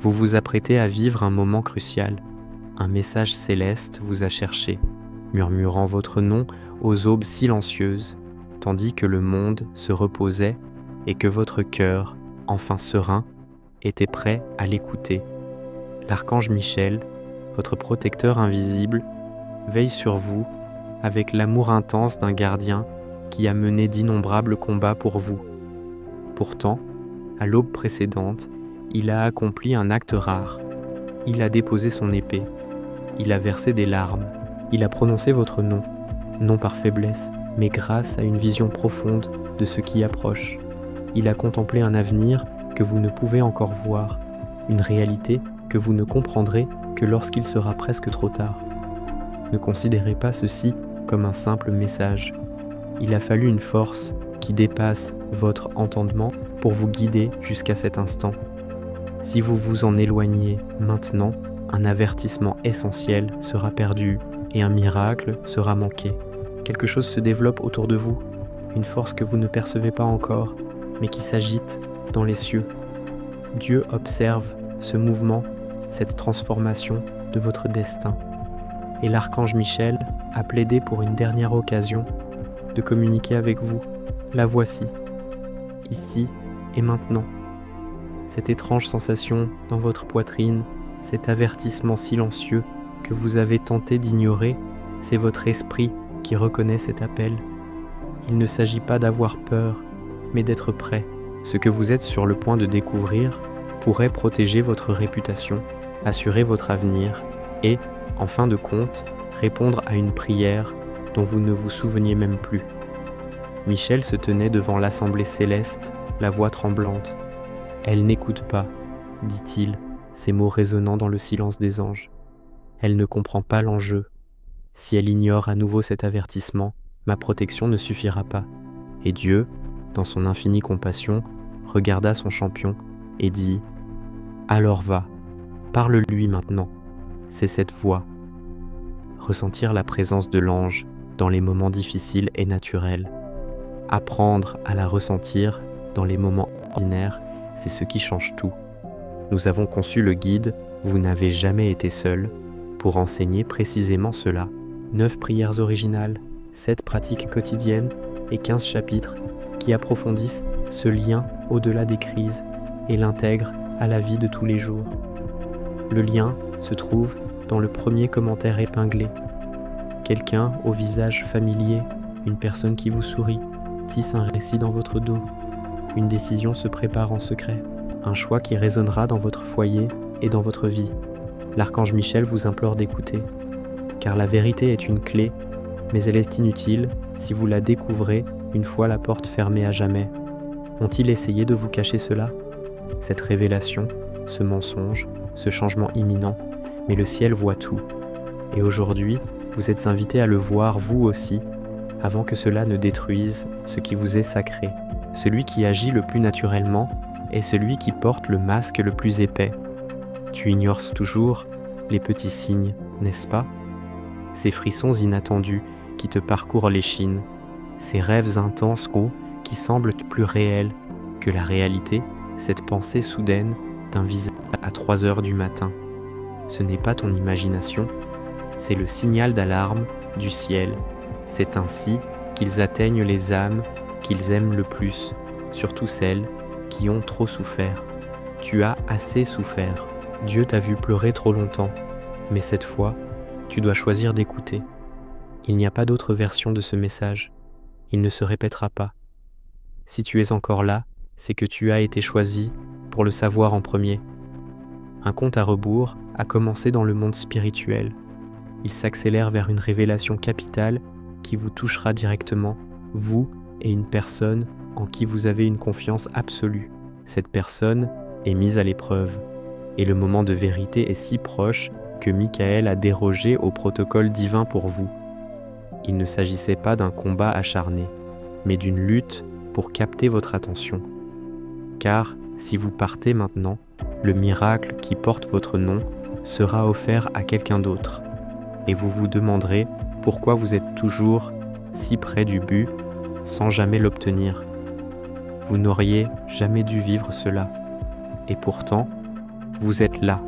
Vous vous apprêtez à vivre un moment crucial. Un message céleste vous a cherché, murmurant votre nom aux aubes silencieuses, tandis que le monde se reposait et que votre cœur, enfin serein, était prêt à l'écouter. L'archange Michel, votre protecteur invisible, veille sur vous avec l'amour intense d'un gardien qui a mené d'innombrables combats pour vous. Pourtant, à l'aube précédente, il a accompli un acte rare. Il a déposé son épée. Il a versé des larmes. Il a prononcé votre nom, non par faiblesse, mais grâce à une vision profonde de ce qui approche. Il a contemplé un avenir que vous ne pouvez encore voir, une réalité que vous ne comprendrez que lorsqu'il sera presque trop tard. Ne considérez pas ceci comme un simple message. Il a fallu une force qui dépasse votre entendement pour vous guider jusqu'à cet instant. Si vous vous en éloignez maintenant, un avertissement essentiel sera perdu et un miracle sera manqué. Quelque chose se développe autour de vous, une force que vous ne percevez pas encore, mais qui s'agite dans les cieux. Dieu observe ce mouvement, cette transformation de votre destin. Et l'archange Michel a plaidé pour une dernière occasion de communiquer avec vous. La voici, ici et maintenant. Cette étrange sensation dans votre poitrine, cet avertissement silencieux que vous avez tenté d'ignorer, c'est votre esprit qui reconnaît cet appel. Il ne s'agit pas d'avoir peur, mais d'être prêt. Ce que vous êtes sur le point de découvrir pourrait protéger votre réputation, assurer votre avenir et, en fin de compte, répondre à une prière dont vous ne vous souveniez même plus. Michel se tenait devant l'assemblée céleste, la voix tremblante. « Elle n'écoute pas, dit-il, ces mots résonnant dans le silence des anges. Elle ne comprend pas l'enjeu. Si elle ignore à nouveau cet avertissement, ma protection ne suffira pas. » Et Dieu, dans son infinie compassion, regarda son champion et dit « Alors va, parle-lui maintenant, c'est cette voix. » Ressentir la présence de l'ange dans les moments difficiles est naturel. Apprendre à la ressentir dans les moments ordinaires, c'est ce qui change tout. Nous avons conçu le guide « Vous n'avez jamais été seul » pour enseigner précisément cela. 9 prières originales, 7 pratiques quotidiennes et 15 chapitres qui approfondissent ce lien au-delà des crises et l'intègrent à la vie de tous les jours. Le lien se trouve dans le premier commentaire épinglé. Quelqu'un au visage familier, une personne qui vous sourit, tisse un récit dans votre dos. Une décision se prépare en secret, un choix qui résonnera dans votre foyer et dans votre vie. L'archange Michel vous implore d'écouter, car la vérité est une clé, mais elle est inutile si vous la découvrez une fois la porte fermée à jamais. Ont-ils essayé de vous cacher cela? Cette révélation, ce mensonge, ce changement imminent, mais le ciel voit tout. Et aujourd'hui, vous êtes invité à le voir vous aussi, avant que cela ne détruise ce qui vous est sacré. Celui qui agit le plus naturellement est celui qui porte le masque le plus épais. Tu ignores toujours les petits signes, n'est-ce pas? Ces frissons inattendus qui te parcourent l'échine, ces rêves intenses qui semblent plus réels que la réalité, cette pensée soudaine d'un visage à 3 heures du matin. Ce n'est pas ton imagination, c'est le signal d'alarme du ciel. C'est ainsi qu'ils atteignent les âmes qu'ils aiment le plus, surtout celles qui ont trop souffert. Tu as assez souffert. Dieu t'a vu pleurer trop longtemps, mais cette fois, tu dois choisir d'écouter. Il n'y a pas d'autre version de ce message. Il ne se répétera pas. Si tu es encore là, c'est que tu as été choisi pour le savoir en premier. Un compte à rebours a commencé dans le monde spirituel. Il s'accélère vers une révélation capitale qui vous touchera directement, vous et une personne en qui vous avez une confiance absolue. Cette personne est mise à l'épreuve, et le moment de vérité est si proche que Michael a dérogé au protocole divin pour vous. Il ne s'agissait pas d'un combat acharné, mais d'une lutte pour capter votre attention. Car si vous partez maintenant, le miracle qui porte votre nom sera offert à quelqu'un d'autre, et vous vous demanderez pourquoi vous êtes toujours si près du but sans jamais l'obtenir. Vous n'auriez jamais dû vivre cela, et pourtant, Vous êtes là.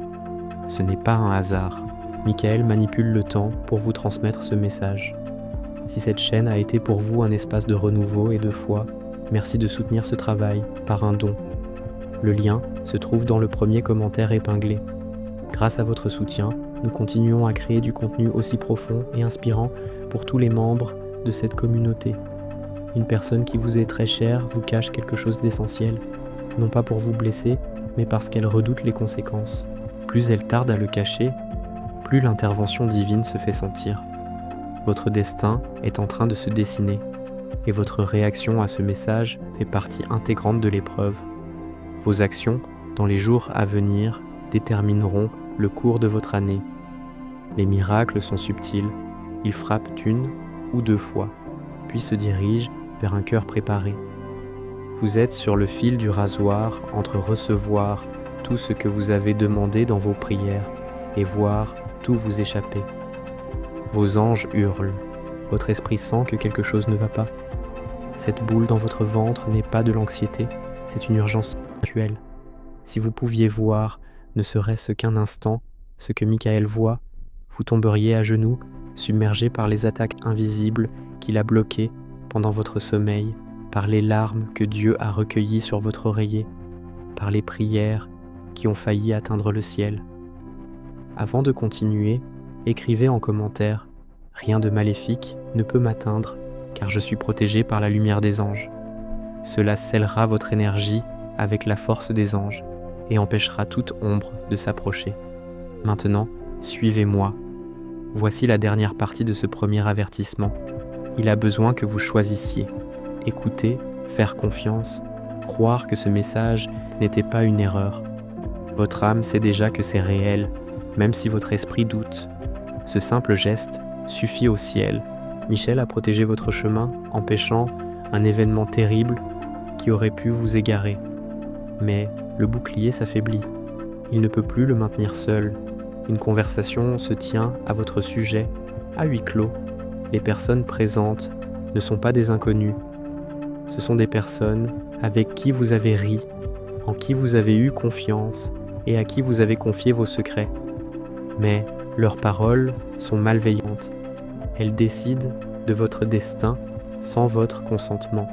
Ce n'est pas un hasard. Michael manipule le temps pour vous transmettre ce message. Si cette chaîne a été pour vous un espace de renouveau et de foi, merci de soutenir ce travail par un don. Le lien se trouve dans le premier commentaire épinglé. Grâce à votre soutien, nous continuons à créer du contenu aussi profond et inspirant pour tous les membres de cette communauté. Une personne qui vous est très chère vous cache quelque chose d'essentiel, non pas pour vous blesser, mais parce qu'elle redoute les conséquences. Plus elle tarde à le cacher, plus l'intervention divine se fait sentir. Votre destin est en train de se dessiner, et votre réaction à ce message fait partie intégrante de l'épreuve. Vos actions, dans les jours à venir, détermineront le cours de votre année. Les miracles sont subtils, ils frappent une ou deux fois, puis se dirigent vers un cœur préparé. Vous êtes sur le fil du rasoir entre recevoir tout ce que vous avez demandé dans vos prières et voir tout vous échapper. Vos anges hurlent, votre esprit sent que quelque chose ne va pas. Cette boule dans votre ventre n'est pas de l'anxiété, c'est une urgence actuelle. Si vous pouviez voir, ne serait-ce qu'un instant, ce que Michael voit, vous tomberiez à genoux, submergé par les attaques invisibles qu'il a bloquées pendant votre sommeil, par les larmes que Dieu a recueillies sur votre oreiller, par les prières qui ont failli atteindre le ciel. Avant de continuer, écrivez en commentaire « Rien de maléfique ne peut m'atteindre, car je suis protégé par la lumière des anges ». Cela scellera votre énergie avec la force des anges et empêchera toute ombre de s'approcher. Maintenant, suivez-moi. Voici la dernière partie de ce premier avertissement. Il a besoin que vous choisissiez. Écouter, faire confiance, croire que ce message n'était pas une erreur. Votre âme sait déjà que c'est réel, même si votre esprit doute. Ce simple geste suffit au ciel. Michel a protégé votre chemin, empêchant un événement terrible qui aurait pu vous égarer. Mais le bouclier s'affaiblit. Il ne peut plus le maintenir seul. Une conversation se tient à votre sujet, à huis clos. Les personnes présentes ne sont pas des inconnus. Ce sont des personnes avec qui vous avez ri, en qui vous avez eu confiance et à qui vous avez confié vos secrets. Mais leurs paroles sont malveillantes. Elles décident de votre destin sans votre consentement.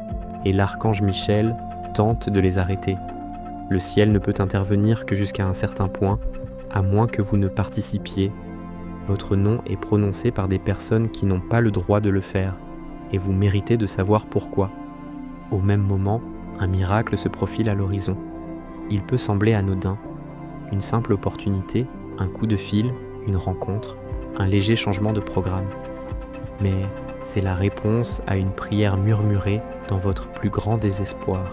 Et l'archange Michel tente de les arrêter. Le ciel ne peut intervenir que jusqu'à un certain point, à moins que vous ne participiez. Votre nom est prononcé par des personnes qui n'ont pas le droit de le faire, et vous méritez de savoir pourquoi. Au même moment, un miracle se profile à l'horizon. Il peut sembler anodin, une simple opportunité, un coup de fil, une rencontre, un léger changement de programme. Mais c'est la réponse à une prière murmurée dans votre plus grand désespoir.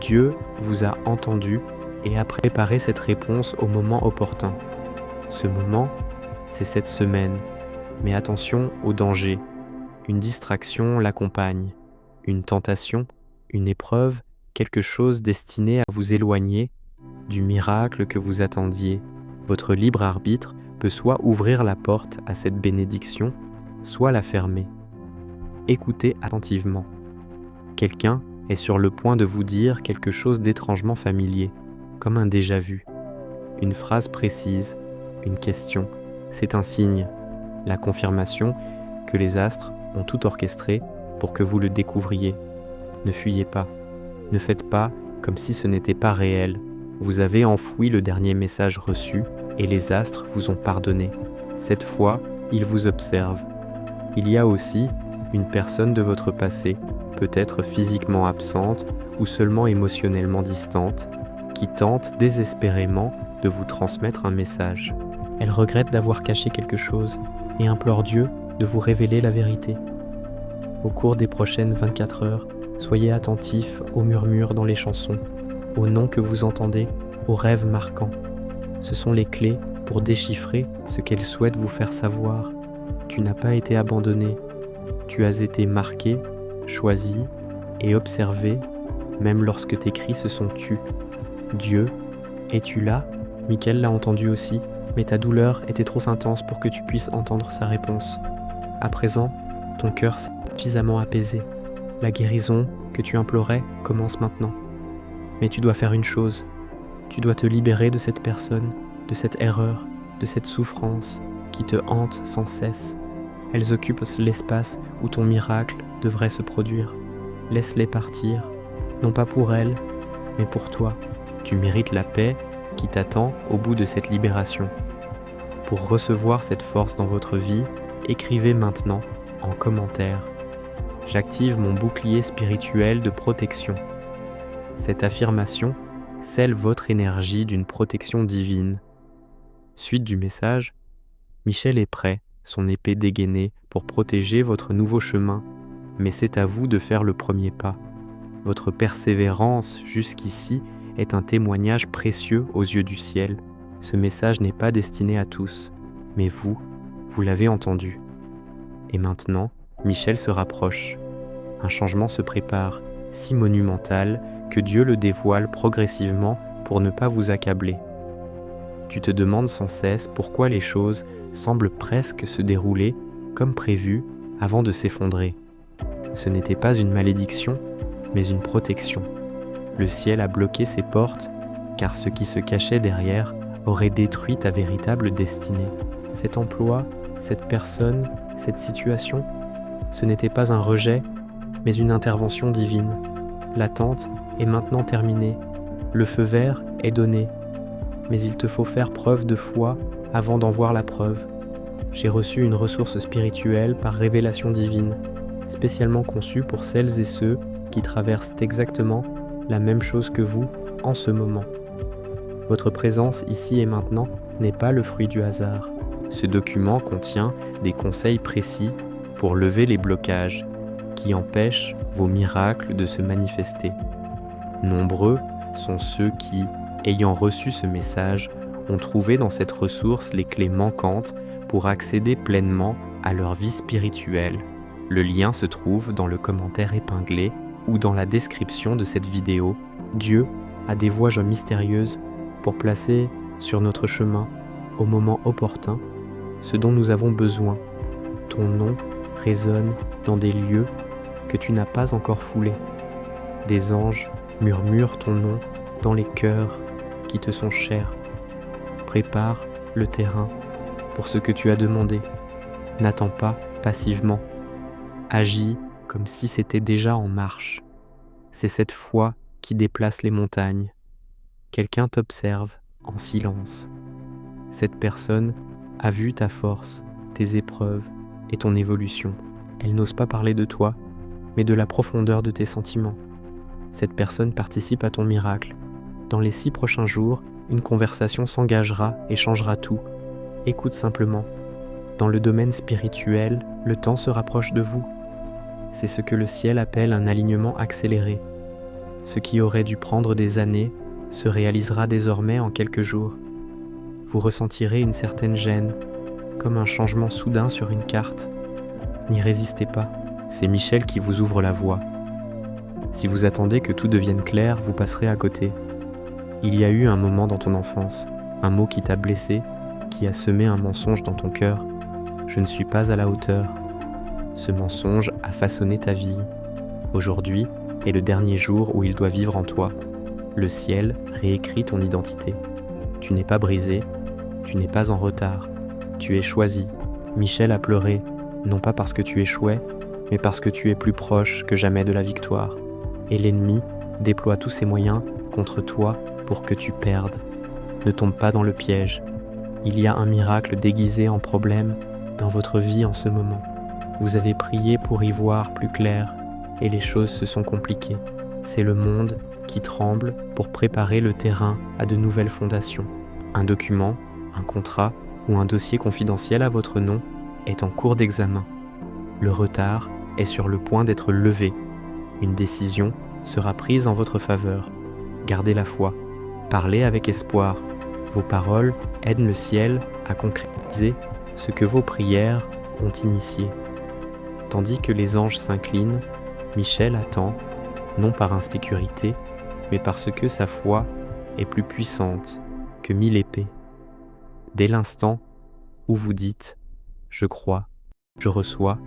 Dieu vous a entendu et a préparé cette réponse au moment opportun. Ce moment, c'est cette semaine. Mais attention au danger. Une distraction l'accompagne. Une tentation, une épreuve, quelque chose destiné à vous éloigner du miracle que vous attendiez. Votre libre arbitre peut soit ouvrir la porte à cette bénédiction, soit la fermer. Écoutez attentivement. Quelqu'un est sur le point de vous dire quelque chose d'étrangement familier, comme un déjà-vu. Une phrase précise, une question, c'est un signe, la confirmation que les astres ont tout orchestré pour que vous le découvriez. Ne fuyez pas, ne faites pas comme si ce n'était pas réel. Vous avez enfoui le dernier message reçu et les astres vous ont pardonné. Cette fois, ils vous observent. Il y a aussi une personne de votre passé, peut-être physiquement absente ou seulement émotionnellement distante, qui tente désespérément de vous transmettre un message. Elle regrette d'avoir caché quelque chose et implore Dieu de vous révéler la vérité. Au cours des prochaines 24 heures, soyez attentifs aux murmures dans les chansons, aux noms que vous entendez, aux rêves marquants. Ce sont les clés pour déchiffrer ce qu'elle souhaite vous faire savoir. Tu n'as pas été abandonné. Tu as été marqué, choisi et observé, même lorsque tes cris se sont tus. Dieu, es-tu là? Michael l'a entendu aussi, mais ta douleur était trop intense pour que tu puisses entendre sa réponse. À présent, ton cœur s'est suffisamment apaisé. La guérison que tu implorais commence maintenant. Mais tu dois faire une chose. Tu dois te libérer de cette personne de cette erreur, de cette souffrance qui te hante sans cesse. Elles occupent l'espace où ton miracle devrait se produire. Laisse-les partir, non pas pour elles, mais pour toi. Tu mérites la paix qui t'attend au bout de cette libération. Pour recevoir cette force dans votre vie, écrivez maintenant en commentaire. J'active mon bouclier spirituel de protection. Cette affirmation scelle votre énergie d'une protection divine. Suite du message, Michel est prêt, son épée dégainée, pour protéger votre nouveau chemin, mais c'est à vous de faire le premier pas. Votre persévérance jusqu'ici est un témoignage précieux aux yeux du ciel. Ce message n'est pas destiné à tous, mais vous l'avez entendu. Et maintenant, Michel se rapproche. Un changement se prépare, si monumental que Dieu le dévoile progressivement pour ne pas vous accabler. Tu te demandes sans cesse pourquoi les choses semblent presque se dérouler comme prévu avant de s'effondrer. Ce n'était pas une malédiction, mais une protection. Le ciel a bloqué ses portes, car ce qui se cachait derrière aurait détruit ta véritable destinée. Cet emploi, cette personne, cette situation, ce n'était pas un rejet, mais une intervention divine. L'attente est maintenant terminée. Le feu vert est donné. Mais il te faut faire preuve de foi avant d'en voir la preuve. J'ai reçu une ressource spirituelle par révélation divine, spécialement conçue pour celles et ceux qui traversent exactement la même chose que vous en ce moment. Votre présence ici et maintenant n'est pas le fruit du hasard. Ce document contient des conseils précis pour lever les blocages qui empêchent vos miracles de se manifester. Nombreux sont ceux qui, ayant reçu ce message, ont trouvé dans cette ressource les clés manquantes pour accéder pleinement à leur vie spirituelle. Le lien se trouve dans le commentaire épinglé ou dans la description de cette vidéo. Dieu a des voies mystérieuses pour placer sur notre chemin, au moment opportun, ce dont nous avons besoin. Ton nom résonne dans des lieux que tu n'as pas encore foulés. Des anges murmurent ton nom dans les cœurs qui te sont chers. Prépare le terrain pour ce que tu as demandé. N'attends pas passivement. Agis comme si c'était déjà en marche. C'est cette foi qui déplace les montagnes. Quelqu'un t'observe en silence. Cette personne a vu ta force, tes épreuves et ton évolution. Elle n'ose pas parler de toi, mais de la profondeur de tes sentiments. Cette personne participe à ton miracle. Dans les 6 prochains jours, une conversation s'engagera et changera tout. Écoute simplement. Dans le domaine spirituel, le temps se rapproche de vous. C'est ce que le ciel appelle un alignement accéléré. Ce qui aurait dû prendre des années se réalisera désormais en quelques jours. Vous ressentirez une certaine gêne, comme un changement soudain sur une carte. N'y résistez pas, c'est Michel qui vous ouvre la voie. Si vous attendez que tout devienne clair, vous passerez à côté. Il y a eu un moment dans ton enfance, un mot qui t'a blessé, qui a semé un mensonge dans ton cœur. Je ne suis pas à la hauteur. Ce mensonge a façonné ta vie. Aujourd'hui est le dernier jour où il doit vivre en toi. Le ciel réécrit ton identité. Tu n'es pas brisé, tu n'es pas en retard. Tu es choisi. Michel a pleuré, non pas parce que tu échouais, mais parce que tu es plus proche que jamais de la victoire. Et l'ennemi déploie tous ses moyens contre toi pour que tu perdes. Ne tombe pas dans le piège. Il y a un miracle déguisé en problème dans votre vie en ce moment. Vous avez prié pour y voir plus clair et les choses se sont compliquées. C'est le monde qui tremble pour préparer le terrain à de nouvelles fondations. Un document, un contrat ou un dossier confidentiel à votre nom est en cours d'examen. Le retard est sur le point d'être levé. Une décision sera prise en votre faveur. Gardez la foi. Parlez avec espoir. Vos paroles aident le ciel à concrétiser ce que vos prières ont initié. Tandis que les anges s'inclinent, Michel attend, non par insécurité, mais parce que sa foi est plus puissante que 1000 épées. Dès l'instant où vous dites « Je crois, je reçois »,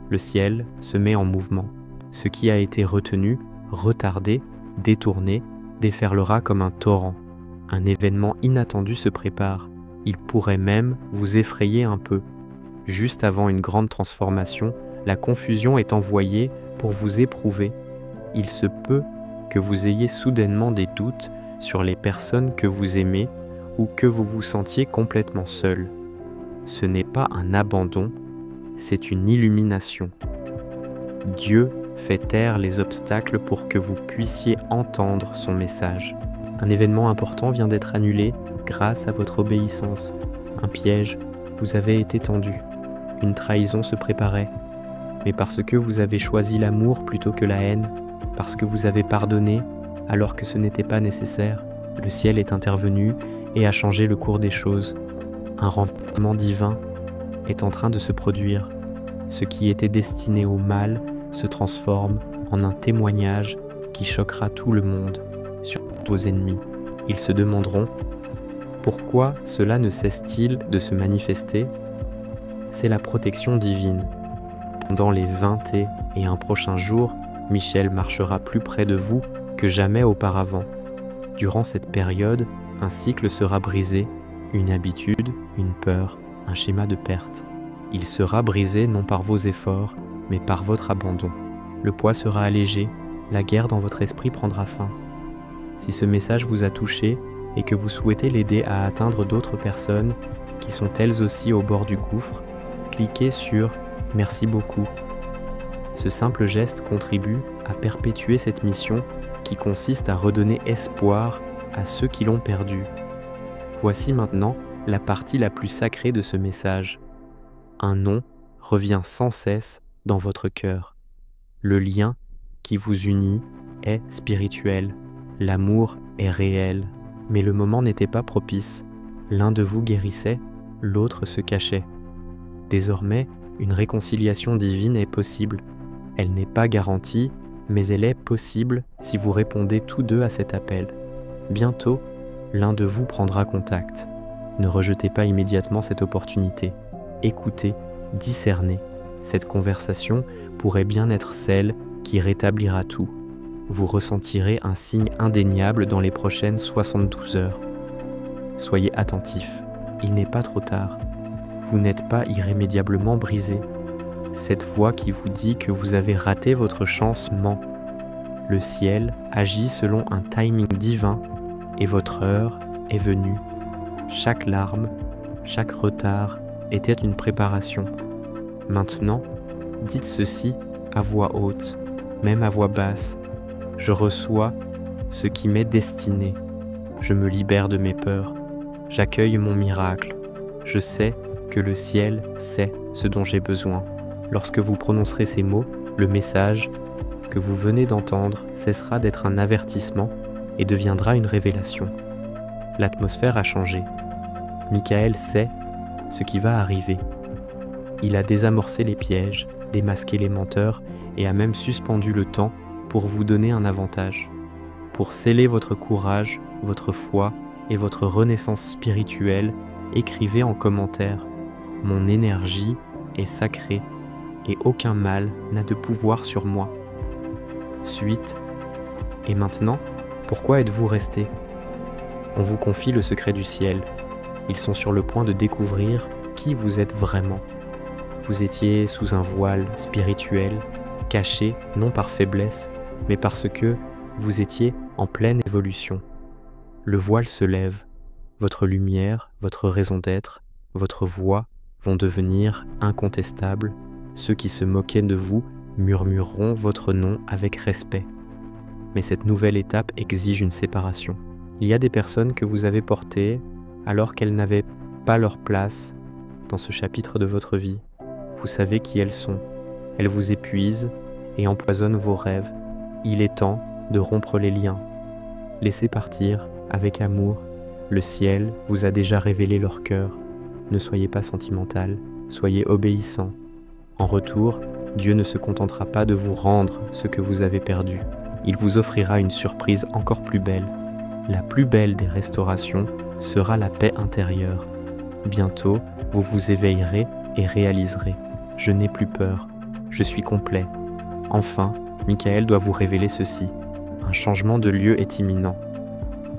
le ciel se met en mouvement. Ce qui a été retenu, retardé, détourné, déferlera comme un torrent. Un événement inattendu se prépare. Il pourrait même vous effrayer un peu. Juste avant une grande transformation, la confusion est envoyée pour vous éprouver. Il se peut que vous ayez soudainement des doutes sur les personnes que vous aimez ou que vous vous sentiez complètement seul. Ce n'est pas un abandon, c'est une illumination. Dieu fait taire les obstacles pour que vous puissiez entendre son message. Un événement important vient d'être annulé grâce à votre obéissance. Un piège vous avait été tendu. Une trahison se préparait. Mais parce que vous avez choisi l'amour plutôt que la haine, parce que vous avez pardonné alors que ce n'était pas nécessaire, le ciel est intervenu et a changé le cours des choses. Un renversement divin est en train de se produire. Ce qui était destiné au mal se transforme en un témoignage qui choquera tout le monde, surtout vos ennemis. Ils se demanderont pourquoi cela ne cesse-t-il de se manifester? C'est la protection divine. Pendant les 21 prochains jours, Michel marchera plus près de vous que jamais auparavant. Durant cette période, un cycle sera brisé, une habitude, une peur, un schéma de perte. Il sera brisé non par vos efforts, mais par votre abandon. Le poids sera allégé, la guerre dans votre esprit prendra fin. Si ce message vous a touché et que vous souhaitez l'aider à atteindre d'autres personnes qui sont elles aussi au bord du gouffre, cliquez sur « Merci beaucoup ». Ce simple geste contribue à perpétuer cette mission qui consiste à redonner espoir à ceux qui l'ont perdu. Voici maintenant la partie la plus sacrée de ce message. Un nom revient sans cesse dans votre cœur. Le lien qui vous unit est spirituel. L'amour est réel. Mais le moment n'était pas propice. L'un de vous guérissait, l'autre se cachait. Désormais, une réconciliation divine est possible. Elle n'est pas garantie, mais elle est possible si vous répondez tous deux à cet appel. Bientôt, l'un de vous prendra contact. Ne rejetez pas immédiatement cette opportunité. Écoutez, discernez. Cette conversation pourrait bien être celle qui rétablira tout. Vous ressentirez un signe indéniable dans les prochaines 72 heures. Soyez attentifs, il n'est pas trop tard. Vous n'êtes pas irrémédiablement brisé. Cette voix qui vous dit que vous avez raté votre chance ment. Le ciel agit selon un timing divin et votre heure est venue. Chaque larme, chaque retard était une préparation. Maintenant, dites ceci à voix haute, même à voix basse. Je reçois ce qui m'est destiné. Je me libère de mes peurs. J'accueille mon miracle. Je sais que le ciel sait ce dont j'ai besoin. Lorsque vous prononcerez ces mots, le message que vous venez d'entendre cessera d'être un avertissement et deviendra une révélation. L'atmosphère a changé. Michael sait ce qui va arriver. Il a désamorcé les pièges, démasqué les menteurs et a même suspendu le temps pour vous donner un avantage. Pour sceller votre courage, votre foi et votre renaissance spirituelle, écrivez en commentaire « Mon énergie est sacrée et aucun mal n'a de pouvoir sur moi ». Suite. Et maintenant, pourquoi êtes-vous resté? On vous confie le secret du ciel. Ils sont sur le point de découvrir qui vous êtes vraiment. Vous étiez sous un voile spirituel, caché non par faiblesse, mais parce que vous étiez en pleine évolution. Le voile se lève. Votre lumière, votre raison d'être, votre voix vont devenir incontestables. Ceux qui se moquaient de vous murmureront votre nom avec respect. Mais cette nouvelle étape exige une séparation. Il y a des personnes que vous avez portées alors qu'elles n'avaient pas leur place dans ce chapitre de votre vie. Vous savez qui elles sont. Elles vous épuisent et empoisonnent vos rêves. Il est temps de rompre les liens. Laissez partir avec amour. Le ciel vous a déjà révélé leur cœur. Ne soyez pas sentimental, soyez obéissant. En retour, Dieu ne se contentera pas de vous rendre ce que vous avez perdu. Il vous offrira une surprise encore plus belle. La plus belle des restaurations sera la paix intérieure. Bientôt, vous vous éveillerez et réaliserez. Je n'ai plus peur, je suis complet. Enfin, Michael doit vous révéler ceci. Un changement de lieu est imminent.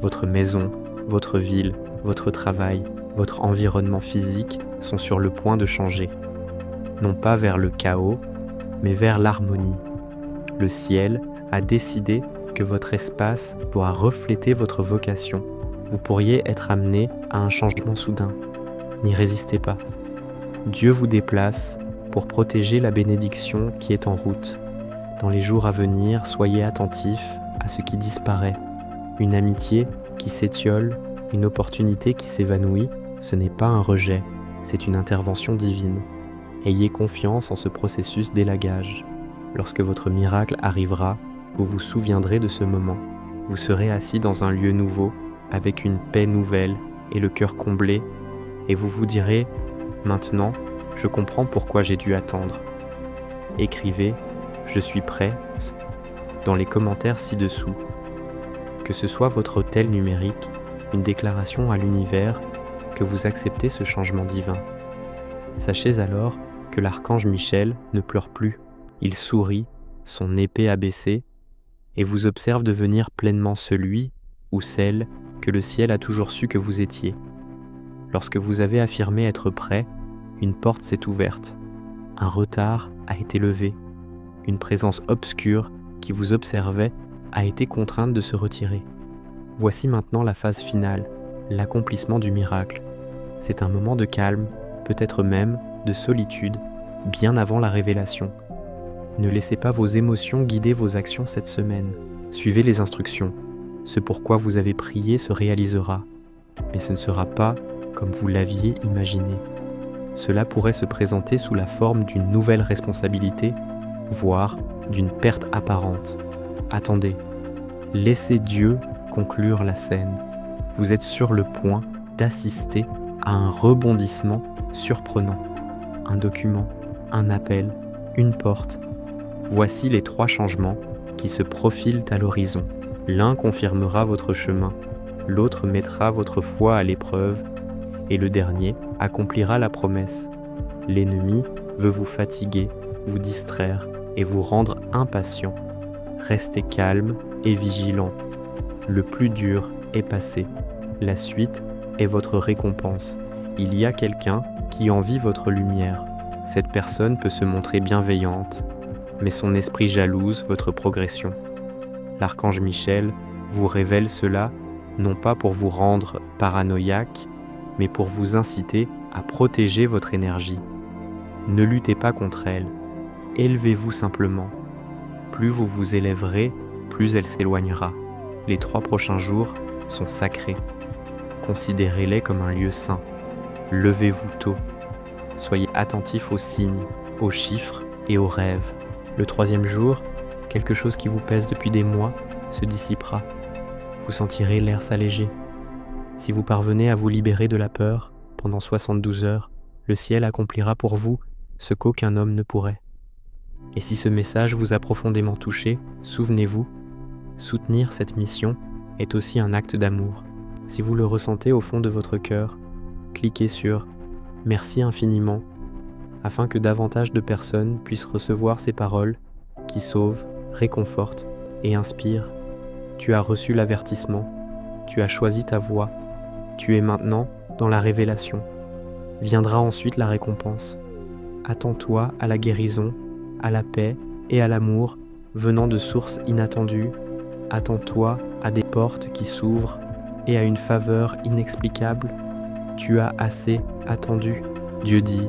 Votre maison, votre ville, votre travail, votre environnement physique sont sur le point de changer. Non pas vers le chaos, mais vers l'harmonie. Le ciel a décidé que votre espace doit refléter votre vocation. Vous pourriez être amené à un changement soudain. N'y résistez pas. Dieu vous déplace pour protéger la bénédiction qui est en route. Dans les jours à venir, soyez attentifs à ce qui disparaît. Une amitié qui s'étiole, une opportunité qui s'évanouit, ce n'est pas un rejet, c'est une intervention divine. Ayez confiance en ce processus d'élagage. Lorsque votre miracle arrivera, vous vous souviendrez de ce moment. Vous serez assis dans un lieu nouveau, avec une paix nouvelle et le cœur comblé, et vous vous direz « Maintenant, je comprends pourquoi j'ai dû attendre ». Écrivez « Je suis prêt » dans les commentaires ci-dessous. Que ce soit votre hôtel numérique, une déclaration à l'univers, que vous acceptez ce changement divin. Sachez alors que l'archange Michel ne pleure plus. Il sourit, son épée abaissée, et vous observe devenir pleinement celui ou celle que le ciel a toujours su que vous étiez. Lorsque vous avez affirmé être prêt, une porte s'est ouverte. Un retard a été levé. Une présence obscure qui vous observait a été contrainte de se retirer. Voici maintenant la phase finale, l'accomplissement du miracle. C'est un moment de calme, peut-être même de solitude, bien avant la révélation. Ne laissez pas vos émotions guider vos actions cette semaine. Suivez les instructions. Ce pourquoi vous avez prié se réalisera, mais ce ne sera pas comme vous l'aviez imaginé. Cela pourrait se présenter sous la forme d'une nouvelle responsabilité, voire d'une perte apparente. Attendez, laissez Dieu conclure la scène. Vous êtes sur le point d'assister à un rebondissement surprenant. Un document, un appel, une porte. Voici les 3 changements qui se profilent à l'horizon. L'un confirmera votre chemin, l'autre mettra votre foi à l'épreuve, et le dernier accomplira la promesse. L'ennemi veut vous fatiguer, vous distraire et vous rendre impatient. Restez calme et vigilant. Le plus dur est passé. La suite est votre récompense. Il y a quelqu'un qui envie votre lumière. Cette personne peut se montrer bienveillante, mais son esprit jalouse votre progression. L'archange Michel vous révèle cela non pas pour vous rendre paranoïaque, mais pour vous inciter à protéger votre énergie. Ne luttez pas contre elle, élevez-vous simplement. Plus vous vous élèverez, plus elle s'éloignera. Les 3 prochains jours sont sacrés. Considérez-les comme un lieu saint. Levez-vous tôt. Soyez attentifs aux signes, aux chiffres et aux rêves. Le 3e jour, quelque chose qui vous pèse depuis des mois se dissipera. Vous sentirez l'air s'alléger. Si vous parvenez à vous libérer de la peur pendant 72 heures, le ciel accomplira pour vous ce qu'aucun homme ne pourrait. Et si ce message vous a profondément touché, souvenez-vous, soutenir cette mission est aussi un acte d'amour. Si vous le ressentez au fond de votre cœur, cliquez sur « Merci infiniment » afin que davantage de personnes puissent recevoir ces paroles qui sauvent, réconfortent et inspirent. Tu as reçu l'avertissement, tu as choisi ta voie, tu es maintenant dans la révélation. Viendra ensuite la récompense. Attends-toi à la guérison, à la paix et à l'amour venant de sources inattendues. Attends-toi à des portes qui s'ouvrent et à une faveur inexplicable. Tu as assez attendu. Dieu dit,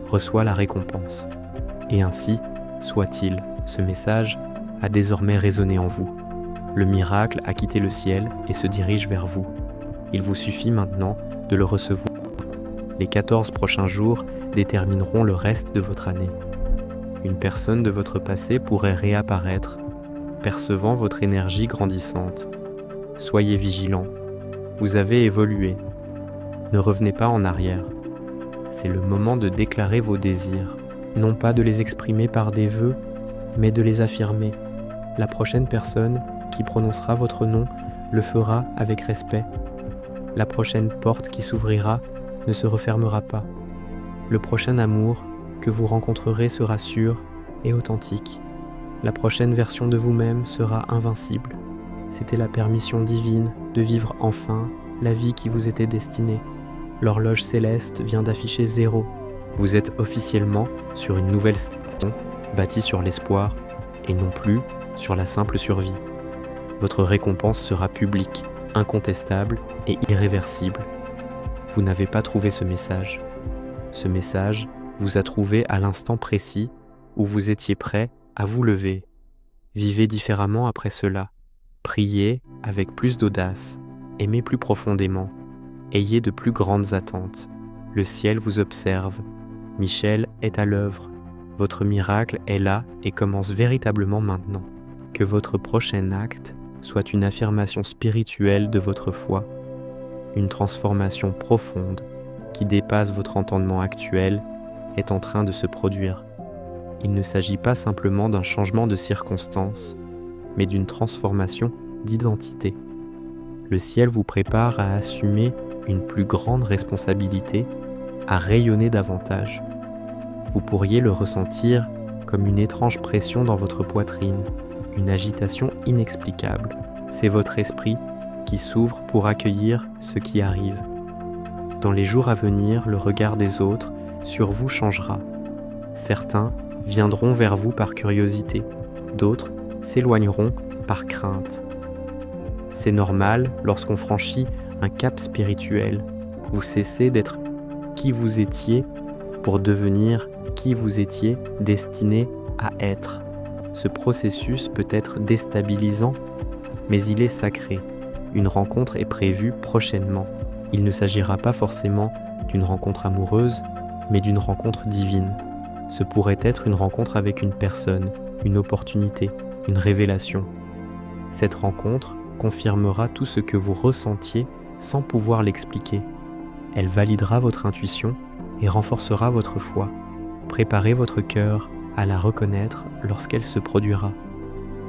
reçois la récompense. Et ainsi soit-il. Ce message a désormais résonné en vous. Le miracle a quitté le ciel et se dirige vers vous. Il vous suffit maintenant de le recevoir. Les 14 prochains jours détermineront le reste de votre année. Une personne de votre passé pourrait réapparaître, percevant votre énergie grandissante. Soyez vigilants. Vous avez évolué. Ne revenez pas en arrière. C'est le moment de déclarer vos désirs, non pas de les exprimer par des vœux, mais de les affirmer. La prochaine personne qui prononcera votre nom le fera avec respect. La prochaine porte qui s'ouvrira ne se refermera pas. Le prochain amour que vous rencontrerez sera sûr et authentique. La prochaine version de vous-même sera invincible. C'était la permission divine de vivre enfin la vie qui vous était destinée. L'horloge céleste vient d'afficher 0. Vous êtes officiellement sur une nouvelle station, bâtie sur l'espoir et non plus sur la simple survie. Votre récompense sera publique, incontestable et irréversible. Vous n'avez pas trouvé ce message. Ce message vous a trouvé à l'instant précis où vous étiez prêt à vous lever. Vivez différemment après cela. Priez avec plus d'audace. Aimez plus profondément. Ayez de plus grandes attentes. Le ciel vous observe. Michel est à l'œuvre. Votre miracle est là et commence véritablement maintenant. Que votre prochain acte soit une affirmation spirituelle de votre foi, une transformation profonde qui dépasse votre entendement actuel est en train de se produire. Il ne s'agit pas simplement d'un changement de circonstance, mais d'une transformation d'identité. Le ciel vous prépare à assumer une plus grande responsabilité, à rayonner davantage. Vous pourriez le ressentir comme une étrange pression dans votre poitrine, une agitation inexplicable. C'est votre esprit qui s'ouvre pour accueillir ce qui arrive. Dans les jours à venir, le regard des autres sur vous changera. Certains viendront vers vous par curiosité, d'autres s'éloigneront par crainte. C'est normal lorsqu'on franchit un cap spirituel. Vous cessez d'être qui vous étiez pour devenir qui vous étiez destiné à être. Ce processus peut être déstabilisant, mais il est sacré. Une rencontre est prévue prochainement. Il ne s'agira pas forcément d'une rencontre amoureuse, mais d'une rencontre divine. Ce pourrait être une rencontre avec une personne, une opportunité, une révélation. Cette rencontre confirmera tout ce que vous ressentiez sans pouvoir l'expliquer. Elle validera votre intuition et renforcera votre foi. Préparez votre cœur à la reconnaître lorsqu'elle se produira.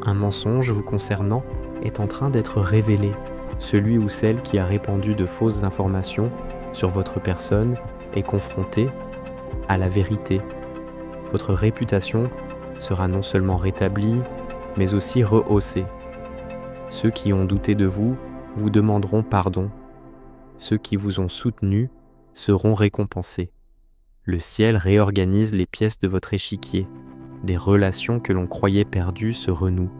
Un mensonge vous concernant est en train d'être révélé. Celui ou celle qui a répandu de fausses informations sur votre personne est confronté à la vérité. Votre réputation sera non seulement rétablie, mais aussi rehaussée. Ceux qui ont douté de vous vous demanderont pardon. Ceux qui vous ont soutenu seront récompensés. Le ciel réorganise les pièces de votre échiquier. Des relations que l'on croyait perdues se renouent.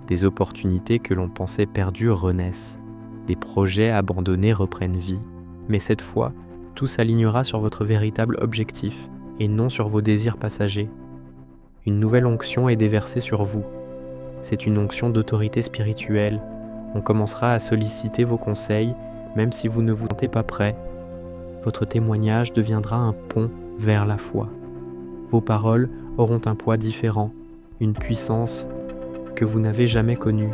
Des opportunités que l'on pensait perdues renaissent. Des projets abandonnés reprennent vie. Mais cette fois, tout s'alignera sur votre véritable objectif et non sur vos désirs passagers. Une nouvelle onction est déversée sur vous. C'est une onction d'autorité spirituelle. On commencera à solliciter vos conseils, même si vous ne vous sentez pas prêt. Votre témoignage deviendra un pont vers la foi. Vos paroles auront un poids différent, une puissance que vous n'avez jamais connue.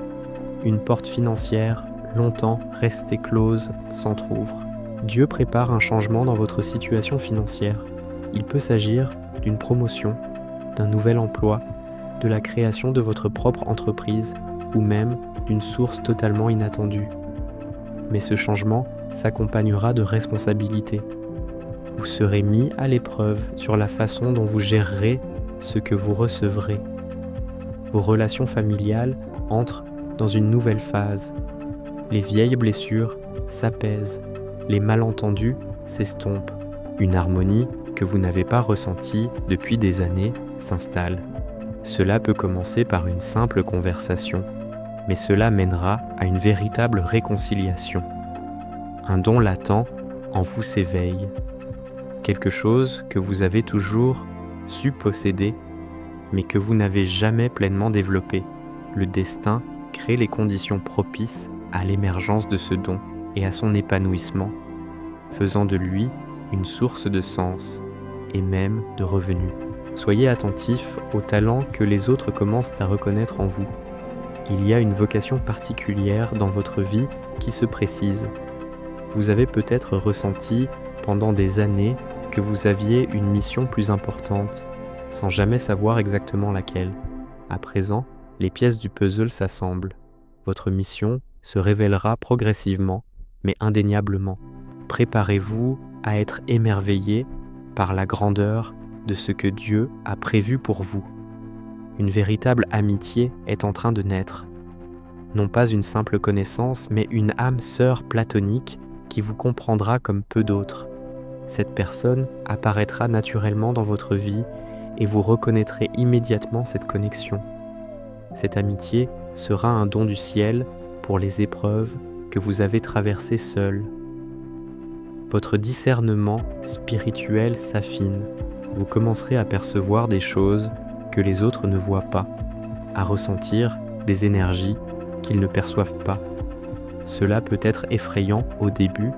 Une porte financière, longtemps restée close, s'entr'ouvre. Dieu prépare un changement dans votre situation financière. Il peut s'agir d'une promotion, d'un nouvel emploi, de la création de votre propre entreprise ou même d'une source totalement inattendue. Mais ce changement s'accompagnera de responsabilités. Vous serez mis à l'épreuve sur la façon dont vous gérerez ce que vous recevrez. Vos relations familiales entrent dans une nouvelle phase. Les vieilles blessures s'apaisent, les malentendus s'estompent. Une harmonie que vous n'avez pas ressentie depuis des années s'installe. Cela peut commencer par une simple conversation, mais cela mènera à une véritable réconciliation. Un don latent en vous s'éveille. Quelque chose que vous avez toujours su posséder, mais que vous n'avez jamais pleinement développé. Le destin crée les conditions propices à l'émergence de ce don et à son épanouissement, faisant de lui une source de sens et même de revenus. Soyez attentifs aux talents que les autres commencent à reconnaître en vous. Il y a une vocation particulière dans votre vie qui se précise. Vous avez peut-être ressenti pendant des années que vous aviez une mission plus importante, sans jamais savoir exactement laquelle. À présent, les pièces du puzzle s'assemblent. Votre mission se révélera progressivement, mais indéniablement. Préparez-vous à être émerveillé par la grandeur de ce que Dieu a prévu pour vous. Une véritable amitié est en train de naître. Non pas une simple connaissance, mais une âme sœur platonique qui vous comprendra comme peu d'autres. Cette personne apparaîtra naturellement dans votre vie et vous reconnaîtrez immédiatement cette connexion. Cette amitié sera un don du ciel pour les épreuves que vous avez traversées seul. Votre discernement spirituel s'affine. Vous commencerez à percevoir des choses que les autres ne voient pas, à ressentir des énergies qu'ils ne perçoivent pas. Cela peut être effrayant au début,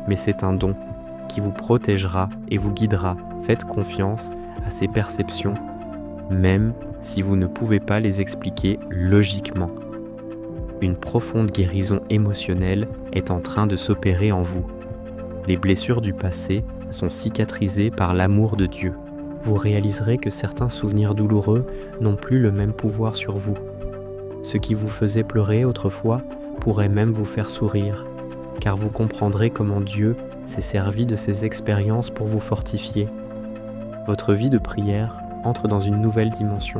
mais c'est un don qui vous protégera et vous guidera. Faites confiance à ces perceptions, même si vous ne pouvez pas les expliquer logiquement. Une profonde guérison émotionnelle est en train de s'opérer en vous. Les blessures du passé sont cicatrisées par l'amour de Dieu. Vous réaliserez que certains souvenirs douloureux n'ont plus le même pouvoir sur vous. Ce qui vous faisait pleurer autrefois pourrait même vous faire sourire, car vous comprendrez comment Dieu s'est servi de ces expériences pour vous fortifier. Votre vie de prière entre dans une nouvelle dimension.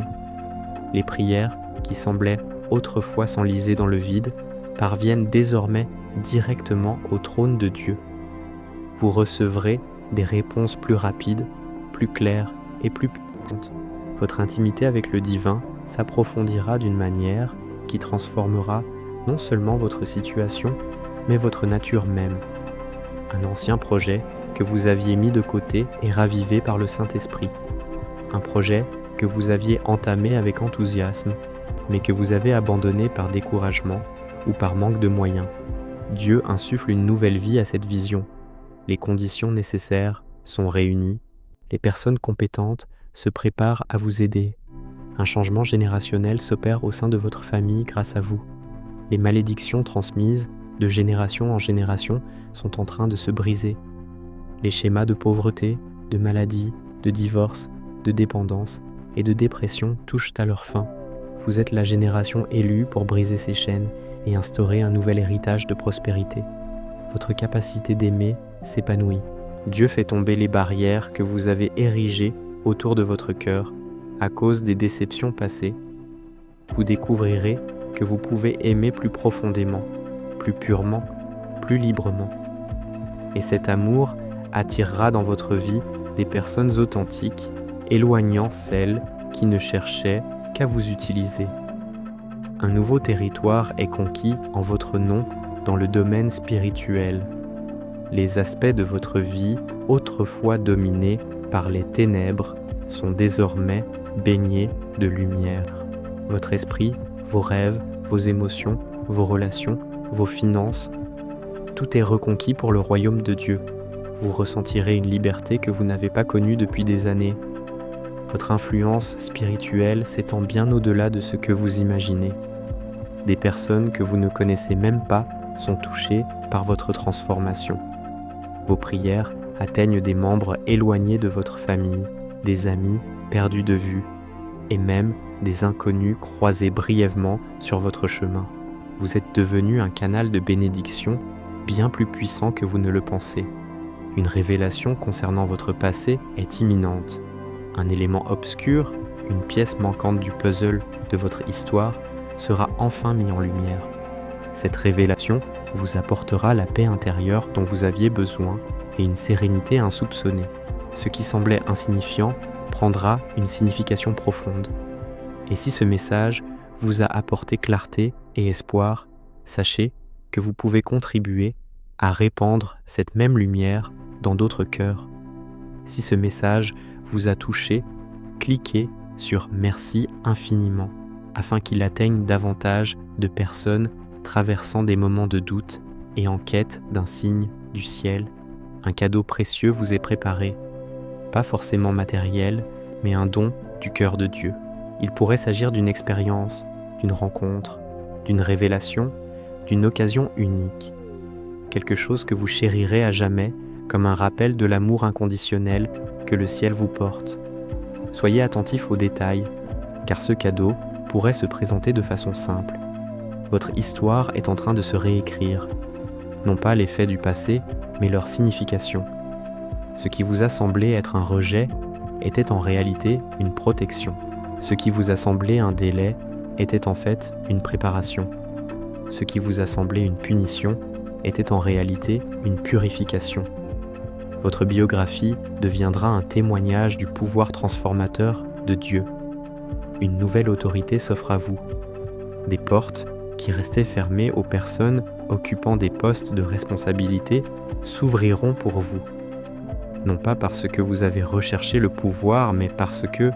Les prières, qui semblaient autrefois s'enliser dans le vide, parviennent désormais directement au trône de Dieu. Vous recevrez des réponses plus rapides, plus claires et plus puissantes. Votre intimité avec le divin s'approfondira d'une manière qui transformera non seulement votre situation, mais votre nature même. Un ancien projet que vous aviez mis de côté est ravivé par le Saint-Esprit. Un projet que vous aviez entamé avec enthousiasme, mais que vous avez abandonné par découragement ou par manque de moyens. Dieu insuffle une nouvelle vie à cette vision. Les conditions nécessaires sont réunies. Les personnes compétentes se préparent à vous aider. Un changement générationnel s'opère au sein de votre famille grâce à vous. Les malédictions transmises de génération en génération sont en train de se briser. Les schémas de pauvreté, de maladie, de divorce, de dépendance et de dépression touchent à leur fin. Vous êtes la génération élue pour briser ces chaînes et instaurer un nouvel héritage de prospérité. Votre capacité d'aimer s'épanouit. Dieu fait tomber les barrières que vous avez érigées autour de votre cœur à cause des déceptions passées. Vous découvrirez que vous pouvez aimer plus profondément, plus purement, plus librement. Et cet amour attirera dans votre vie des personnes authentiques, éloignant celles qui ne cherchaient qu'à vous utiliser. Un nouveau territoire est conquis en votre nom dans le domaine spirituel. Les aspects de votre vie, autrefois dominés par les ténèbres, sont désormais baignés de lumière. Votre esprit, vos rêves, vos émotions, vos relations, vos finances, tout est reconquis pour le royaume de Dieu. Vous ressentirez une liberté que vous n'avez pas connue depuis des années. Votre influence spirituelle s'étend bien au-delà de ce que vous imaginez. Des personnes que vous ne connaissez même pas sont touchées par votre transformation. Vos prières atteignent des membres éloignés de votre famille, des amis perdus de vue, et même des inconnus croisés brièvement sur votre chemin. Vous êtes devenu un canal de bénédiction bien plus puissant que vous ne le pensez. Une révélation concernant votre passé est imminente. Un élément obscur, une pièce manquante du puzzle de votre histoire, sera enfin mis en lumière. Cette révélation vous apportera la paix intérieure dont vous aviez besoin et une sérénité insoupçonnée. Ce qui semblait insignifiant prendra une signification profonde. Et si ce message vous a apporté clarté et espoir, sachez que vous pouvez contribuer à répandre cette même lumière dans d'autres cœurs. Si ce message vous a touché, cliquez sur « Merci infiniment » afin qu'il atteigne davantage de personnes traversant des moments de doute et en quête d'un signe du ciel. Un cadeau précieux vous est préparé, pas forcément matériel, mais un don du cœur de Dieu. Il pourrait s'agir d'une expérience, d'une rencontre, d'une révélation, d'une occasion unique. Quelque chose que vous chérirez à jamais comme un rappel de l'amour inconditionnel que le ciel vous porte. Soyez attentifs aux détails, car ce cadeau pourrait se présenter de façon simple. Votre histoire est en train de se réécrire, non pas les faits du passé, mais leur signification. Ce qui vous a semblé être un rejet était en réalité une protection. Ce qui vous a semblé un délai était en fait une préparation. Ce qui vous a semblé une punition était en réalité une purification. Votre biographie deviendra un témoignage du pouvoir transformateur de Dieu. Une nouvelle autorité s'offre à vous. Des portes qui restaient fermées aux personnes occupant des postes de responsabilité s'ouvriront pour vous. Non pas parce que vous avez recherché le pouvoir, mais parce que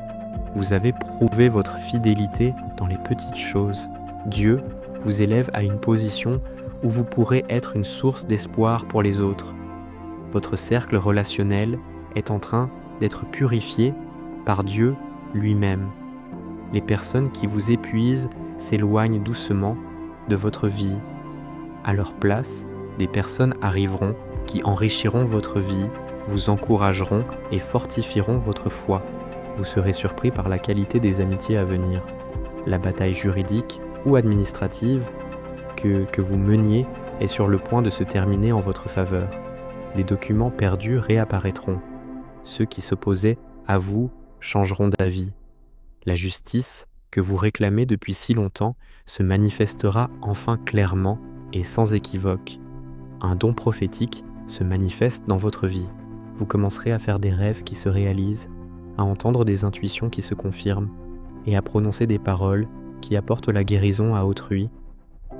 vous avez prouvé votre fidélité dans les petites choses. Dieu vous élève à une position où vous pourrez être une source d'espoir pour les autres. Votre cercle relationnel est en train d'être purifié par Dieu lui-même. Les personnes qui vous épuisent s'éloignent doucement de votre vie. À leur place, des personnes arriveront qui enrichiront votre vie, vous encourageront et fortifieront votre foi. Vous serez surpris par la qualité des amitiés à venir. La bataille juridique ou administrative que vous meniez est sur le point de se terminer en votre faveur. Des documents perdus réapparaîtront. Ceux qui s'opposaient à vous changeront d'avis. La justice que vous réclamez depuis si longtemps se manifestera enfin clairement et sans équivoque. Un don prophétique se manifeste dans votre vie. Vous commencerez à faire des rêves qui se réalisent, à entendre des intuitions qui se confirment et à prononcer des paroles qui apportent la guérison à autrui.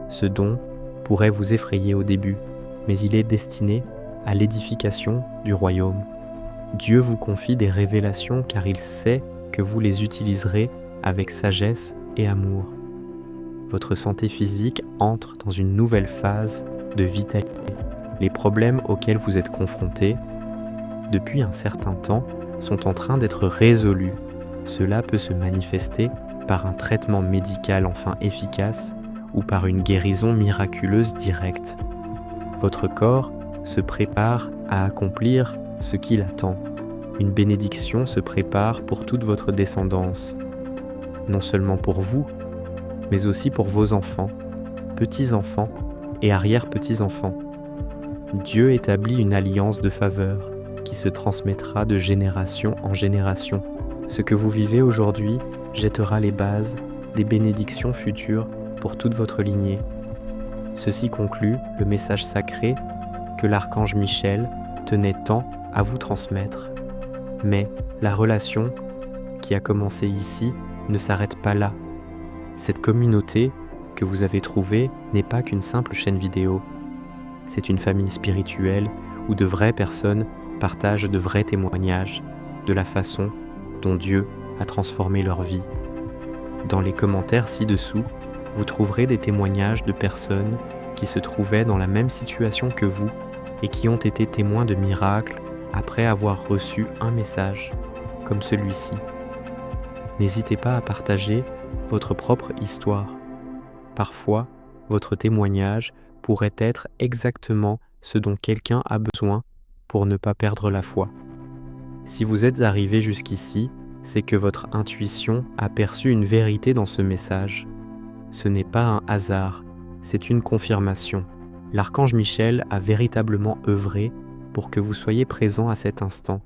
Ce don pourrait vous effrayer au début, mais il est destiné à l'édification du royaume. Dieu vous confie des révélations car il sait que vous les utiliserez avec sagesse et amour. Votre santé physique entre dans une nouvelle phase de vitalité. Les problèmes auxquels vous êtes confrontés depuis un certain temps sont en train d'être résolus. Cela peut se manifester par un traitement médical enfin efficace ou par une guérison miraculeuse directe. Votre corps se prépare à accomplir ce qu'il attend. Une bénédiction se prépare pour toute votre descendance, non seulement pour vous, mais aussi pour vos enfants, petits-enfants et arrière-petits-enfants. Dieu établit une alliance de faveur qui se transmettra de génération en génération. Ce que vous vivez aujourd'hui jettera les bases des bénédictions futures pour toute votre lignée. Ceci conclut le message sacré que l'archange Michel tenait tant à vous transmettre. Mais la relation qui a commencé ici ne s'arrête pas là. Cette communauté que vous avez trouvée n'est pas qu'une simple chaîne vidéo. C'est une famille spirituelle où de vraies personnes partagent de vrais témoignages de la façon dont Dieu a transformé leur vie. Dans les commentaires ci-dessous, vous trouverez des témoignages de personnes qui se trouvaient dans la même situation que vous et qui ont été témoins de miracles après avoir reçu un message comme celui-ci. N'hésitez pas à partager votre propre histoire. Parfois, votre témoignage pourrait être exactement ce dont quelqu'un a besoin pour ne pas perdre la foi. Si vous êtes arrivé jusqu'ici, c'est que votre intuition a perçu une vérité dans ce message. Ce n'est pas un hasard, c'est une confirmation. L'archange Michel a véritablement œuvré pour que vous soyez présent à cet instant,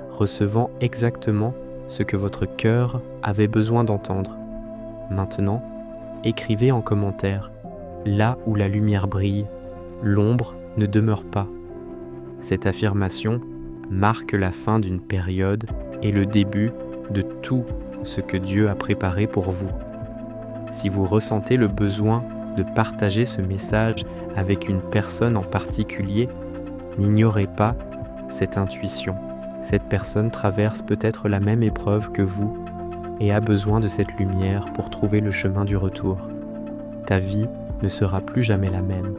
recevant exactement ce que votre cœur avait besoin d'entendre. Maintenant, écrivez en commentaire, là où la lumière brille, l'ombre ne demeure pas. Cette affirmation marque la fin d'une période et le début de tout ce que Dieu a préparé pour vous. Si vous ressentez le besoin de partager ce message avec une personne en particulier, n'ignorez pas cette intuition. Cette personne traverse peut-être la même épreuve que vous et a besoin de cette lumière pour trouver le chemin du retour. Ta vie ne sera plus jamais la même.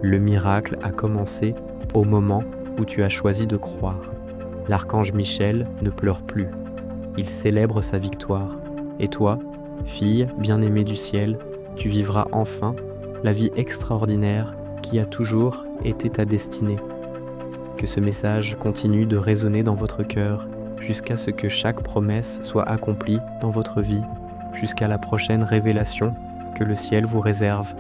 Le miracle a commencé au moment où tu as choisi de croire. L'archange Michel ne pleure plus. Il célèbre sa victoire. Et toi, fille bien-aimée du ciel, tu vivras enfin la vie extraordinaire qui a toujours été ta destinée. Que ce message continue de résonner dans votre cœur jusqu'à ce que chaque promesse soit accomplie dans votre vie, jusqu'à la prochaine révélation que le ciel vous réserve.